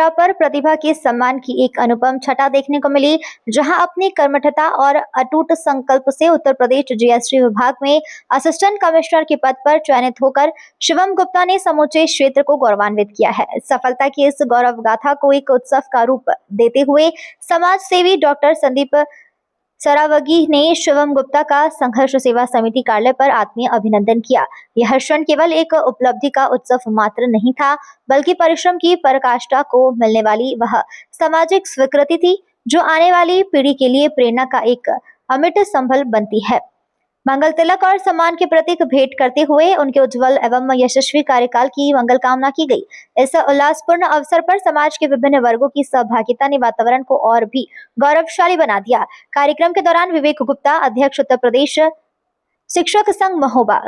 धरा पर प्रतिभा के सम्मान की एक अनुपम छटा देखने को मिली, जहां अपनी कर्मठता और अटूट संकल्प से उत्तर प्रदेश जीएसटी विभाग में असिस्टेंट कमिश्नर के पद पर चयनित होकर शिवम गुप्ता ने समूचे क्षेत्र को गौरवान्वित किया है। सफलता की इस गौरव गाथा को एक उत्सव का रूप देते हुए समाज सेवी डॉक्टर संदीप सरावगी ने शिवम गुप्ता का संघर्ष सेवा समिति कार्यालय पर आत्मीय अभिनंदन किया। यह क्षण केवल एक उपलब्धि का उत्सव मात्र नहीं था, बल्कि परिश्रम की पराकाष्ठा को मिलने वाली वह सामाजिक स्वीकृति थी, जो आने वाली पीढ़ी के लिए प्रेरणा का एक अमिट संबल बनती है। मंगल तिलक और सम्मान के प्रतीक भेंट करते हुए उनके उज्जवल एवं यशस्वी कार्यकाल की मंगल कामना की गई। इस उल्लासपूर्ण अवसर पर समाज के विभिन्न वर्गों की सहभागिता ने वातावरण को और भी गौरवशाली बना दिया। कार्यक्रम के दौरान विवेक गुप्ता, अध्यक्ष उत्तर प्रदेश शिक्षक संघ महोबा,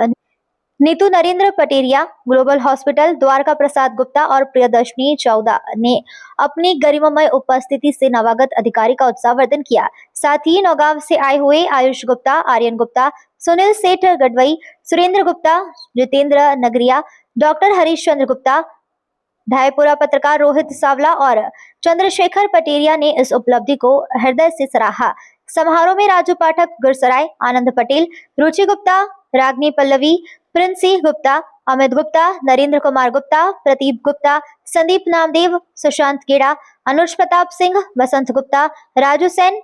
नीतू नरेंद्र पटेरिया, ग्लोबल हॉस्पिटल द्वारका प्रसाद गुप्ता और प्रियदर्शनी चौदा ने अपनी गरिमामय उपस्थिति से नवागत अधिकारी का उत्साहवर्धन किया। साथ ही नौगांव से आए हुए आयुष गुप्ता, आर्यन गुप्ता, सुनील सेठ गढ़वई, सुरेंद्र गुप्ता, जितेंद्र नगरिया, डॉक्टर हरीश चंद्र गुप्ता, ढाईपुरा पत्रकार रोहित सावला और चंद्रशेखर पटेरिया ने इस उपलब्धि को हृदय से सराहा। समारोह में राजू पाठक गुरसराय, आनंद पटेल, रुचि गुप्ता, रागनी पल्लवी, प्रिंस सिंह गुप्ता, अमित गुप्ता, नरेंद्र कुमार गुप्ता, प्रदीप गुप्ता, संदीप नामदेव, सुशांत गेड़ा, अनुज प्रताप सिंह, बसंत गुप्ता, राजू सेन,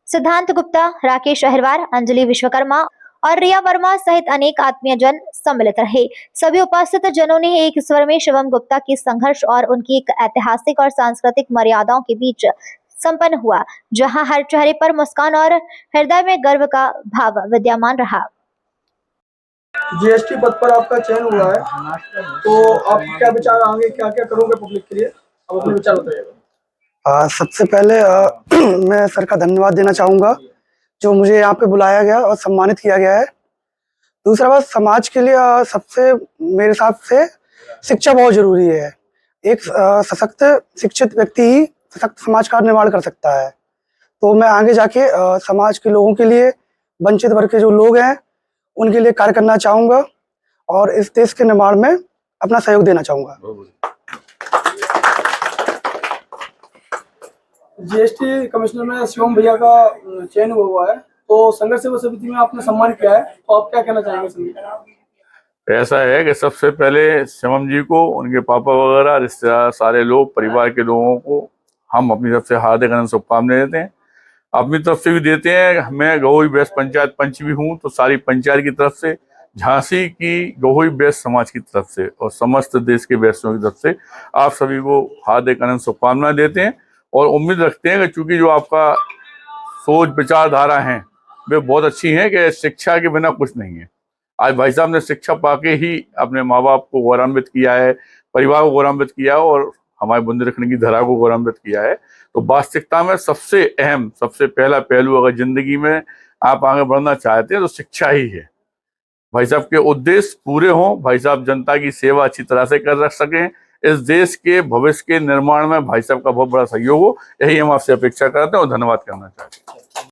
सिद्धांत गुप्ता, राकेश अहिरवार, अंजलि विश्वकर्मा और रिया वर्मा सहित अनेक आत्मीय जन सम्मिलित रहे। सभी उपस्थित जनों ने एक स्वर में शिवम गुप्ता के संघर्ष और उनकी एक ऐतिहासिक और सांस्कृतिक मर्यादाओं के बीच संपन्न हुआ, जहां हर चेहरे पर मुस्कान और हृदय में गर्व का भाव विद्यमान रहा। जीएसटी पद पर आपका चयन हुआ है, तो आप क्या विचार आगे क्या क्या करोगे पब्लिक के लिए, अब अपने विचार बताइएगा। सबसे पहले मैं सर का धन्यवाद देना चाहूँगा, जो मुझे यहाँ पे बुलाया गया और सम्मानित किया गया है। दूसरा बात, समाज के लिए सबसे मेरे हिसाब से शिक्षा बहुत जरूरी है। एक सशक्त शिक्षित व्यक्ति ही सशक्त समाज का निर्माण कर सकता है। तो मैं आगे जाके समाज के लोगों के लिए, वंचित वर्ग के जो लोग हैं उनके लिए कार्य करना चाहूँगा और इस देश के निर्माण में अपना सहयोग देना चाहूँगा। जीएसटी कमिश्नर में शिवम भैया का चयन हुआ है, तो संघर्ष सेवा समिति में आपने सम्मान किया है, तो आप क्या कहना चाहेंगे समिति? ऐसा है कि सबसे पहले शिवम जी को, उनके पापा वगैरह, रिश्तेदार, सारे लोग, परिवार के लोगों को हम अपनी तरफ से हार्दिक अभिनंदन शुभकामनाएं देते हैं। अपनी तरफ से भी देते हैं। मैं गहोई बेस पंचायत पंच भी हूँ, तो सारी पंचायत की तरफ से, झांसी की गहोई बेस समाज की तरफ से और समस्त देश के बेसियों की तरफ से आप सभी को हार्दिक अभिनंदन शुभकामनाएं देते हैं और उम्मीद रखते हैं कि चूंकि जो आपका सोच विचारधारा है वे बहुत अच्छी हैं कि शिक्षा के बिना कुछ नहीं है। आज भाई साहब ने शिक्षा पाके ही अपने माँ बाप को गौरवान्वित किया है, परिवार को गौरवान्वित किया है और हमारे बुंदेलखंड की धरा को गौरवान्वित किया है। तो वास्तविकता में सबसे अहम, सबसे पहला पहलू अगर जिंदगी में आप आगे बढ़ना चाहते हैं तो शिक्षा ही है। भाई साहब के उद्देश्य पूरे हों, भाई साहब जनता की सेवा अच्छी तरह से कर रख सकें, इस देश के भविष्य के निर्माण में भाई साहब का बहुत बड़ा सहयोग हो, यही हम आपसे अपेक्षा करते हैं और धन्यवाद करना चाहते हैं।